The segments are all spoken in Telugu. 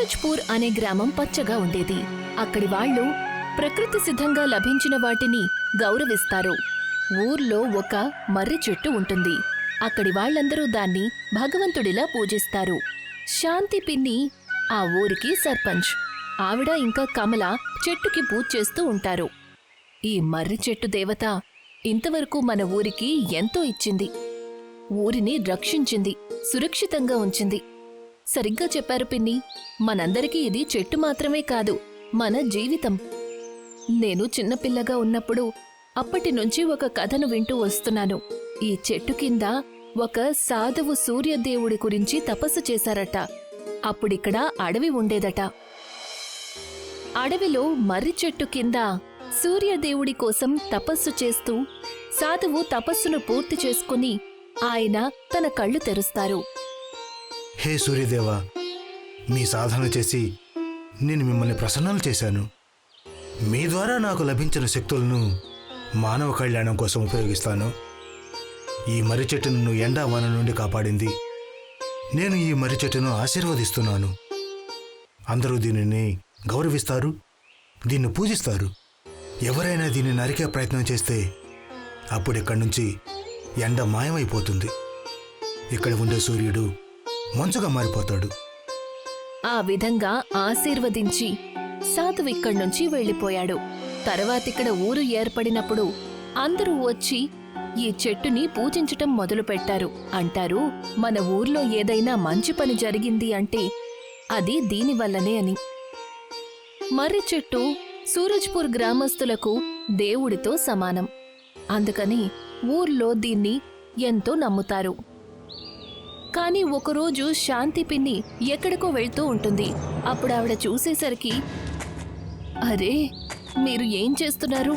సూరజ్పూర్ అనే గ్రామం పచ్చగా ఉండేది. అక్కడి వాళ్ళు ప్రకృతి సిద్ధంగా లభించిన వాటిని గౌరవిస్తారు. ఊర్లో ఒక మర్రి చెట్టు ఉంటుంది. అక్కడి వాళ్ళందరూ దాన్ని భగవంతుడిలా పూజిస్తారు. శాంతి పిన్ని ఆ ఊరికి సర్పంచ్. ఆవిడ ఇంకా కమల చెట్టుకి పూజ చేస్తూ ఉంటారు. ఈ మర్రి చెట్టు దేవత ఇంతవరకు మన ఊరికి ఎంతో ఇచ్చింది. ఊరిని రక్షించింది, సురక్షితంగా ఉంచింది. సరిగ్గా చెప్పారు పిన్ని. మనందరికీ ఇది చెట్టు మాత్రమే కాదు, మన జీవితం. నేను చిన్నపిల్లగా ఉన్నప్పుడు అప్పటినుంచి ఒక కథను వింటూ వస్తున్నాను. ఈ చెట్టు కింద ఒక సాధువు సూర్యదేవుడి గురించి తపస్సు చేశారట. అప్పుడిక్కడ అడవి ఉండేదట. అడవిలో మర్రి చెట్టు కింద సూర్యదేవుడి కోసం తపస్సు చేస్తూ సాధువు తపస్సును పూర్తి చేసుకుని ఆయన తన కళ్ళు తెరుస్తారు. హే సూర్యదేవా, మీ సాధన చేసి నేను మిమ్మల్ని ప్రసన్నం చేశాను. మీ ద్వారా నాకు లభించిన శక్తులను మానవ కళ్యాణం కోసం ఉపయోగిస్తాను. ఈ మర్రి చెట్టు నన్ను ఎండావాన నుండి కాపాడింది. నేను ఈ మర్రి చెట్టును ఆశీర్వదిస్తున్నాను. అందరూ దీనిని గౌరవిస్తారు, దీన్ని పూజిస్తారు. ఎవరైనా దీన్ని నరికే ప్రయత్నం చేస్తే అప్పుడు ఇక్కడి నుంచి ఎండ మాయమైపోతుంది. ఇక్కడ ఉండే సూర్యుడు మంచుగా మారిపోతాడు. ఆ విధంగా ఆశీర్వదించి సాధువు ఇక్కడ్నుంచి వెళ్ళిపోయాడు. తర్వాతిక్కడ ఊరు ఏర్పడినప్పుడు అందరూ వచ్చి ఈ చెట్టుని పూజించటం మొదలుపెట్టారు. అంటారు, మన ఊర్లో ఏదైనా మంచి పని జరిగింది అంటే అది దీనివల్లనే అని. మర్రి చెట్టు సూరజ్పూర్ గ్రామస్తులకు దేవుడితో సమానం. అందుకని ఊర్లో దీన్ని ఎంతో నమ్ముతారు. కాని ఒకరోజు శాంతి పిన్ని ఎక్కడికో వెళ్తూ ఉంటుంది. అప్పుడు ఆవిడ చూసేసరికి, అరే, మీరు ఏం చేస్తున్నారు?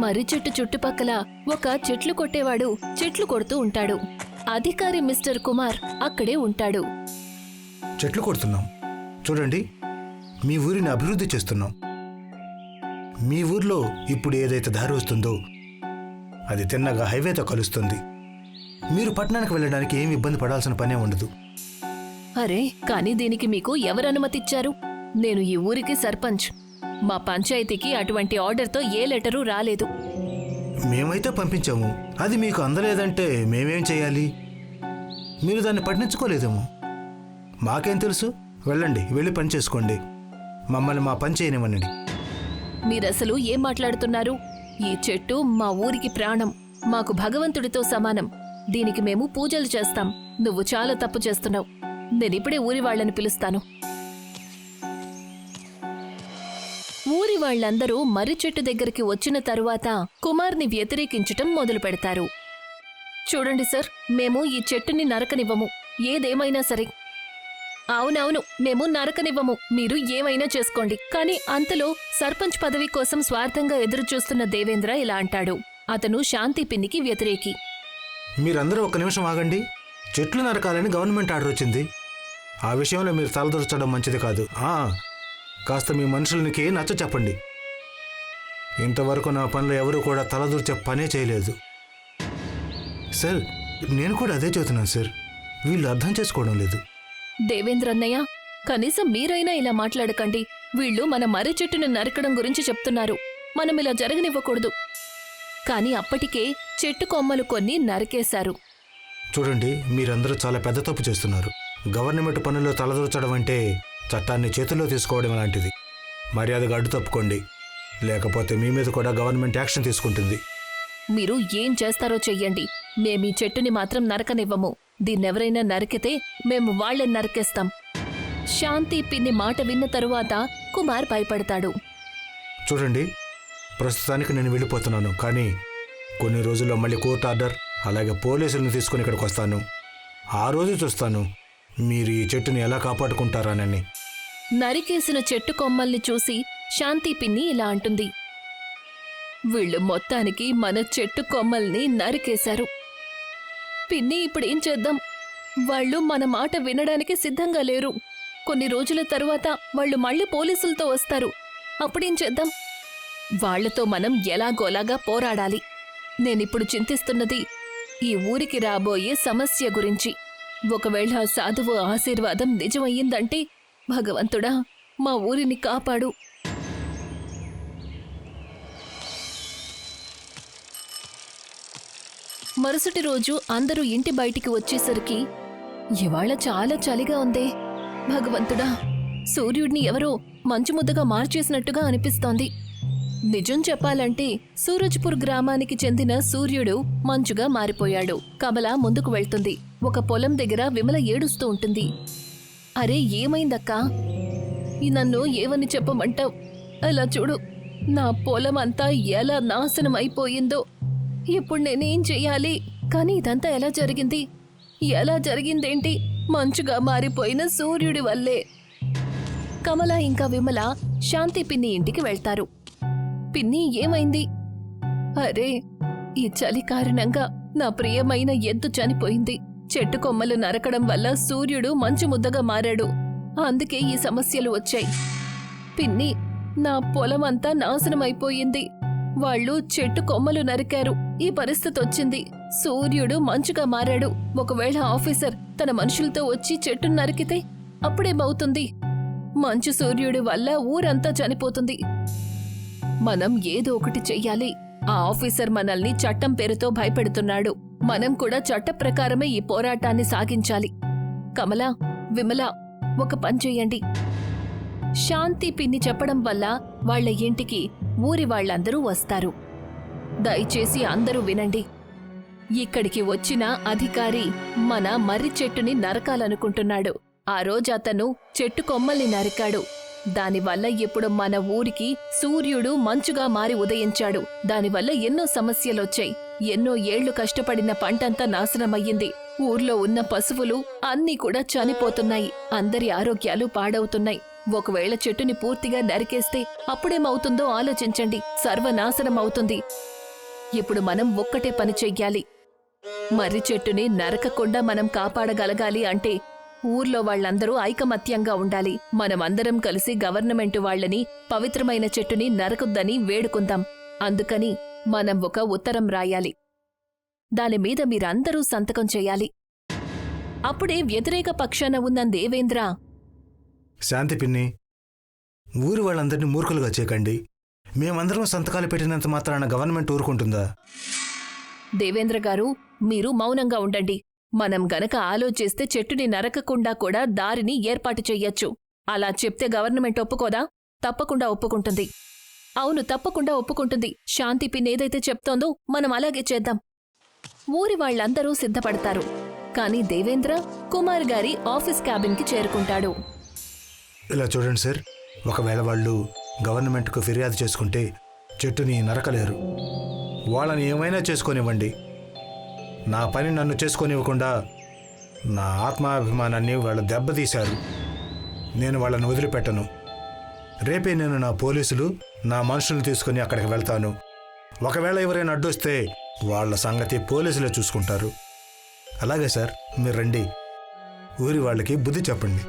మర్రి చెట్టు చుట్టుపక్కల ఒక చెట్లు కొట్టేవాడు చెట్లు కొడుతూ ఉంటాడు. అధికారి మిస్టర్ కుమార్ అక్కడే ఉంటాడు. చెట్లు కొడుతున్నాం, చూడండి, మీ ఊరిని అభివృద్ధి చేస్తున్నాం. మీ ఊర్లో ఇప్పుడు ఏదైతే దారి వస్తుందో అది తిన్నగా హైవేతో కలుస్తుంది. మీరు పట్టణానికి వెళ్ళడానికి ఏమి ఇబ్బంది పడాల్సిన పనే ఉండదు. అరే, కానీ దీనికి మీకు ఎవరు అనుమతిచ్చారు? నేను ఈ ఊరికి సర్పంచ్. మా పంచాయతీకి అటువంటి ఆర్డర్తో ఏ లెటరు రాలేదు. మేమైతే పంపించాము, అది మీకు అందలేదంటే మేమేం చేయాలి? మీరు దాన్ని పట్టించుకోలేదేమో. మాకేం తెలుసు? వెళ్ళండి, వెళ్ళి పని చేసుకోండి. మమ్మల్ని మా పని చేయనివ్వండి. మీరసలు ఏం మాట్లాడుతున్నారు? ఈ చెట్టు మా ఊరికి ప్రాణం, మాకు భగవంతుడితో సమానం. దీనికి మేము పూజలు చేస్తాం. నువ్వు చాలా తప్పు చేస్తున్నావు. నేనిప్పుడే ఊరి వాళ్లని పిలుస్తాను. ఊరి వాళ్లందరూ మర్రి చెట్టు దగ్గరికి వచ్చిన తరువాత కుమార్ని వ్యతిరేకించటం మొదలు పెడతారు. చూడండి సార్, మేము ఈ చెట్టుని నరకనివ్వము, ఏదేమైనా సరే. అవునవును, మేము నరకనివ్వము, మీరు ఏమైనా చేసుకోండి. కాని అంతలో సర్పంచ్ పదవి కోసం స్వార్థంగా ఎదురుచూస్తున్న దేవేంద్ర ఇలా అంటాడు. అతను శాంతి పిన్నికి వ్యతిరేకి. మీరందరూ ఒక్క నిమిషం ఆగండి. చెట్లు నరకాలని గవర్నమెంట్ ఆర్డర్ వచ్చింది. ఆ విషయంలో మీరు తలదొరచడం మంచిది కాదు. కాస్త మీ మనుషులకి నచ్చ చెప్పండి. ఇంతవరకు నా పనిలో ఎవరు కూడా తలదూర్చే పనే చేయలేదు. సార్, నేను కూడా అదే చెబుతున్నాను సార్. వీళ్ళు అర్థం చేసుకోవడం లేదు. దేవేంద్ర అన్నయ్య, కనీసం మీరైనా ఇలా మాట్లాడకండి. వీళ్ళు మన మర్రి చెట్టును నరకడం గురించి చెప్తున్నారు. మనం ఇలా జరగనివ్వకూడదు. కాని అప్పటికే చెట్టు కొమ్మలు కొన్ని నరికేశారు. చూడండి, మీరందరూ చాలా పెద్ద తప్పు చేస్తున్నారు. గవర్నమెంట్ పనుల్లో తలదూర్చడం అంటే చట్టాన్ని చేతుల్లో తీసుకోవడం లాంటిది. మర్యాదగా అడ్డు తప్పుకోండి, లేకపోతే మీ మీద కూడా గవర్నమెంట్ యాక్షన్ తీసుకుంటుంది. మీరు ఏం చేస్తారో చెయ్యండి. మేమీ చెట్టుని మాత్రం నరకనివ్వము. దీన్నెవరైనా నరికితే మేము వాళ్ళని నరికేస్తాం. శాంతి పిన్ని మాట విన్న తరువాత కుమార్ భయపడతాడు. చూడండి, ప్రస్తుతానికి నేను వెళ్ళిపోతున్నాను. కానీ కొన్ని రోజుల్లో మళ్ళీ కోర్టు ఆర్డర్, అలాగే పోలీసులను తీసుకుని ఇక్కడికి వస్తాను. ఆ రోజు చూస్తాను మీరు ఈ చెట్టుని ఎలా కాపాడుకుంటారానని. నరికేసిన చెట్టు కొమ్మల్ని చూసి శాంతి పిన్ని ఇలా అంటుంది. వీళ్ళు మొత్తానికి మన చెట్టు కొమ్మల్ని నరికేశారు. పిన్ని, ఇప్పుడేం చేద్దాం? వాళ్ళు మన మాట వినడానికి సిద్ధంగా లేరు. కొన్ని రోజుల తరువాత వాళ్ళు మళ్ళీ పోలీసులతో వస్తారు. అప్పుడేం చేద్దాం? వాళ్లతో మనం ఎలాగోలాగా పోరాడాలి. నేనిప్పుడు చింతిస్తున్నది ఈ ఊరికి రాబోయే సమస్య గురించి. ఒకవేళ సాధువు ఆశీర్వాదం నిజమయ్యిందంటే భగవంతుడా, మా ఊరిని కాపాడు. మరుసటి రోజు అందరూ ఇంటి బయటికి వచ్చేసరికి ఇవాళ చాలా చలిగా ఉందే. భగవంతుడా, సూర్యుడిని ఎవరో మంచు ముద్దగా మార్చేసినట్టుగా అనిపిస్తోంది. నిజం చెప్పాలంటే సూరజ్పూర్ గ్రామానికి చెందిన సూర్యుడు మంచుగా మారిపోయాడు. కమల ముందుకు వెళ్తుంది. ఒక పొలం దగ్గర విమల ఏడుస్తూ ఉంటుంది. అరే, ఏమైందక్కా? నన్ను ఏమని చెప్పమంటావు? అలా చూడు, నా పొలం అంతా ఎలా నాశనం అయిపోయిందో. ఇప్పుడు నేనేం చెయ్యాలి? కానీ ఇదంతా ఎలా జరిగింది? ఎలా జరిగిందేంటి? మంచుగా మారిపోయిన సూర్యుడి వల్లే. కమల ఇంకా విమల శాంతి పిన్ని ఇంటికి వెళ్తారు. పిన్ని, ఏమైంది? అరే, ఈ చలి కారణంగా నా ప్రియమైన ఎద్దు చనిపోయింది. చెట్టు కొమ్మలు నరకడం వల్ల సూర్యుడు మంచు ముద్దగా మారాడు. అందుకే ఈ సమస్యలు వచ్చాయి. పిన్ని, నా పొలం అంతా నాశనమైపోయింది. వాళ్ళు చెట్టు కొమ్మలు నరికారు. ఈ పరిస్థితి వచ్చింది. సూర్యుడు మంచుగా మారాడు. ఒకవేళ ఆఫీసర్ తన మనుషులతో వచ్చి చెట్టును నరికితే అప్పుడేమవుతుంది? మంచు సూర్యుడి వల్ల ఊరంతా చనిపోతుంది. మనం ఏదో ఒకటి చెయ్యాలి. ఆ ఆఫీసర్ మనల్ని చట్టం పేరుతో భయపెడుతున్నాడు. మనం కూడా చట్ట ప్రకారమే ఈ పోరాటాన్ని సాగించాలి. కమల, విమల, ఒక పని చెయ్యండి. శాంతి పిన్ని చెప్పడం వల్ల వాళ్ల ఇంటికి ఊరి వాళ్లందరూ వస్తారు. దయచేసి అందరూ వినండి. ఇక్కడికి వచ్చిన అధికారి మన మర్రి చెట్టుని నరకాలనుకుంటున్నాడు. ఆ రోజు అతను చెట్టు కొమ్మల్ని నరికాడు. దానివల్ల ఇప్పుడు మన ఊరికి సూర్యుడు మంచుగా మారి ఉదయించాడు. దానివల్ల ఎన్నో సమస్యలొచ్చాయి. ఎన్నో ఏళ్లు కష్టపడిన పంటంతా నాశనమయ్యింది. ఊర్లో ఉన్న పశువులు అన్నీ కూడా చనిపోతున్నాయి. అందరి ఆరోగ్యాలు పాడవుతున్నాయి. ఒకవేళ చెట్టుని పూర్తిగా నరికేస్తే అప్పుడేమవుతుందో ఆలోచించండి. సర్వనాశనం అవుతుంది. ఇప్పుడు మనం ఒక్కటే పని చెయ్యాలి. మర్రి చెట్టుని నరకకుండా మనం కాపాడగలగాలి అంటే ఊర్లో వాళ్లందరూ ఐకమత్యంగా ఉండాలి. మనమందరం కలిసి గవర్నమెంటు వాళ్లని పవిత్రమైన చెట్టుని నరకొద్దని వేడుకుందాం. అందుకని మనం ఒక ఉత్తరం రాయాలి. దానిమీద మీరందరూ సంతకం చేయాలి. అప్పుడే వ్యతిరేక పక్షాన ఉన్న దేవేంద్ర, శాంతి పిన్ని, ఊరి వాళ్ళందరినీ మూర్ఖులుగా చేయకండి. మేమందరం సంతకాలు పెట్టినంత మాత్రాన గవర్నమెంట్ ఊరుకుంటుందా? దేవేంద్ర గారు, మీరు మౌనంగా ఉండండి. మనం గనక ఆలోచిస్తే చెట్టుని నరకకుండా కూడా దారిని ఏర్పాటు చెయ్యొచ్చు. అలా చెప్తే గవర్నమెంట్ ఒప్పుకోదా? తప్పకుండా ఒప్పుకుంటుంది. అవును, తప్పకుండా ఒప్పుకుంటుంది. శాంతి పిన్ ఏదైతే చెప్తోందో మనం అలాగే చేద్దాం. ఊరి వాళ్లందరూ సిద్ధపడతారు. కాని దేవేంద్ర కుమార్ గారి ఆఫీస్ క్యాబిన్కి చేరుకుంటాడు. ఇలా చూడండి సార్, ఒకవేళ వాళ్ళు గవర్నమెంట్కు ఫిర్యాదు చేసుకుంటే చెట్టుని నరకలేరు. వాళ్ళని ఏమైనా చేసుకోనివ్వండి. నా పని నన్ను చేసుకోనివ్వకుండా నా ఆత్మాభిమానాన్ని వాళ్ళు దెబ్బతీశారు. నేను వాళ్ళని వదిలిపెట్టను. రేపే నేను నా పోలీసులు, నా మనుషులను తీసుకుని అక్కడికి వెళ్తాను. ఒకవేళ ఎవరైనా అడ్డొస్తే వాళ్ళ సంగతి పోలీసులే చూసుకుంటారు. అలాగే సార్, మీరు రండి. ఊరి వాళ్ళకి బుద్ధి చెప్పండి.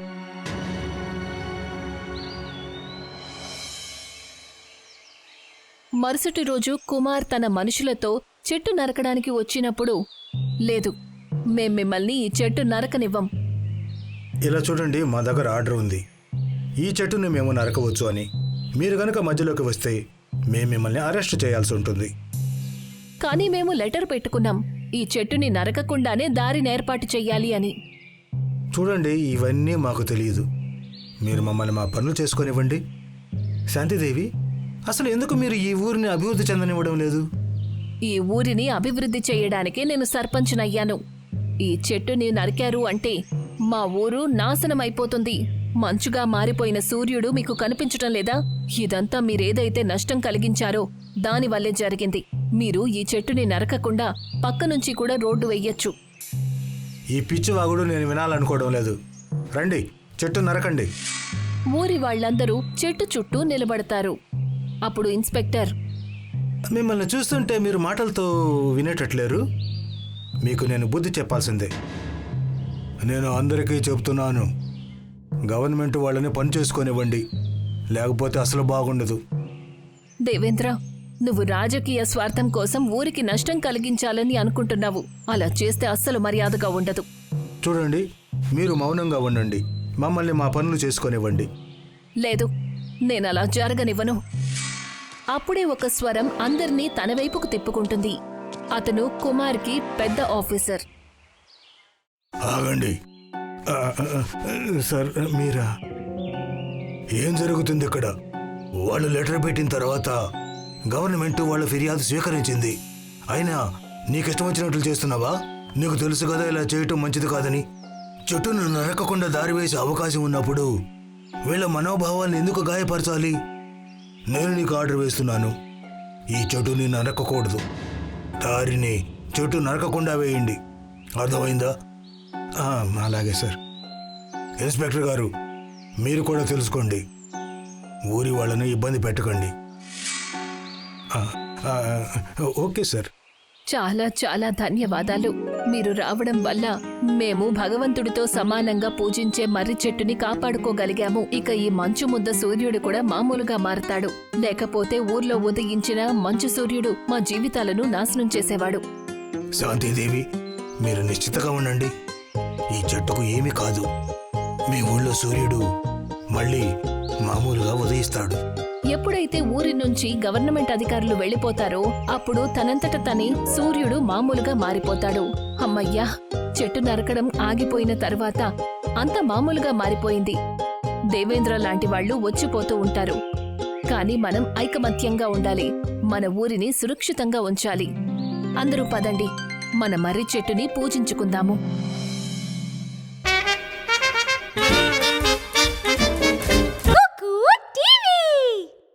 మరుసటి రోజు కుమార్ తన మనుషులతో చెట్టు నరకడానికి వచ్చినప్పుడు, లేదు, మేం మిమ్మల్ని ఈ చెట్టు నరకనివ్వం. ఇలా చూడండి, మా దగ్గర ఆర్డర్ ఉంది. ఈ చెట్టుని మేము నరకవచ్చు అని. మీరు గనక మధ్యలోకి వస్తే మేము మిమ్మల్ని అరెస్ట్ చేయాల్సి ఉంటుంది. కానీ మేము లెటర్ పెట్టుకున్నాం, ఈ చెట్టుని నరకకుండానే దారిని ఏర్పాటు చెయ్యాలి అని. చూడండి, ఇవన్నీ మాకు తెలియదు. మీరు మమ్మల్ని మా పనులు చేసుకొనివ్వండి. శాంతిదేవి, అసలు ఎందుకు మీరు ఈ ఊరిని అభివృద్ధి చెందనివ్వడం లేదు? ఈ ఊరిని అభివృద్ధి చేయడానికే నేను సర్పంచ్నయ్యాను. ఈ చెట్టుని నరికారు అంటే మా ఊరు నాశనమైపోతుంది. మంచుగా మారిపోయిన సూర్యుడు మీకు కనిపించటం లేదా? ఇదంతా మీరేదైతే నష్టం కలిగించారో దానివల్లే జరిగింది. మీరు ఈ చెట్టుని నరకకుండా పక్కనుంచి కూడా రోడ్డు వెయ్యొచ్చు. ఈ పిచ్చివాగుడు నేను వినాలనుకోవడం లేదు. రండి, చెట్టు నరకండి. ఊరి వాళ్లందరూ చెట్టు చుట్టూ నిలబడతారు. అప్పుడు ఇన్స్పెక్టర్, మిమ్మల్ని చూస్తుంటే మీరు మాటలతో వినేటట్లేరు. మీకు నేను బుద్ధి చెప్పాల్సిందే. నేను అందరికీ చెబుతున్నాను, గవర్నమెంట్ వాళ్ళని పని చేసుకొనివ్వండి, లేకపోతే అసలు బాగుండదు. దేవేంద్ర, నువ్వు రాజకీయ స్వార్థం కోసం ఊరికి నష్టం కలిగించాలని అనుకుంటున్నావు. అలా చేస్తే అస్సలు మర్యాదగా ఉండదు. చూడండి, మీరు మౌనంగా ఉండండి. మమ్మల్ని మా పనులు చేసుకొనివ్వండి. లేదు, నేనలా జరగనివ్వను. అప్పుడే ఒక స్వరం అందర్నీ తన వైపుకు తిప్పుకుంటుంది. అతను కుమార్కి పెద్ద ఆఫీసర్. ఆగండి. సార్, మీరా? ఏం జరుగుతుంది ఇక్కడ? వాళ్ళు లెటర్ పెట్టిన తర్వాత గవర్నమెంట్ వాళ్ళ ఫిర్యాదు స్వీకరించింది. అయినా నీకిష్టం వచ్చినట్లు చేస్తున్నావా? నీకు తెలుసు కదా ఇలా చేయటం మంచిది కాదని. చెట్టును నరకకుండా దారి వేసే అవకాశం ఉన్నప్పుడు వీళ్ళ మనోభావాలను ఎందుకు గాయపరచాలి? నేను నీకు ఆర్డర్ వేస్తున్నాను. ఈ చెట్టుని నరకకూడదు. దారిని చెట్టు నరకకుండా వేయండి. అర్థమైందా? అలాగే సార్. ఇన్స్పెక్టర్ గారు, మీరు కూడా తెలుసుకోండి. ఊరి వాళ్ళని ఇబ్బంది పెట్టకండి. Okay sir. చాలా చాలా ధన్యవాదాలు. మీరు రావడం వల్ల మేము భగవంతుడితో సమానంగా పూజించే మర్రి చెట్టుని కాపాడుకోగలిగాము. ఇక ఈ మంచు ముద్ద సూర్యుడు కూడా మామూలుగా మారతాడు. లేకపోతే ఊర్లో ఉదయించిన మంచు సూర్యుడు మా జీవితాలను నాశనం చేసేవాడు. శాంతిదేవి, మీరు నిశ్చితగా ఉండండి. ఈ చెట్టుకు ఏమీ కాదు. మీ ఊళ్ళో సూర్యుడు మళ్ళీ మామూలుగా ఉదయిస్తాడు. ఎప్పుడైతే ఊరి నుంచి గవర్నమెంట్ అధికారులు వెళ్లిపోతారో అప్పుడు తనంతట తనే సూర్యుడు మామూలుగా మారిపోతాడు. అమ్మయ్యా, చెట్టు నరకడం ఆగిపోయిన తర్వాత అంత మామూలుగా మారిపోయింది. దేవేంద్ర లాంటి వాళ్ళు వచ్చిపోతూ ఉంటారు. కానీ మనం ఐకమత్యంగా ఉండాలి. మన ఊరిని సురక్షితంగా ఉంచాలి. అందరూ పదండి, మన మర్రి చెట్టుని పూజించుకుందాము.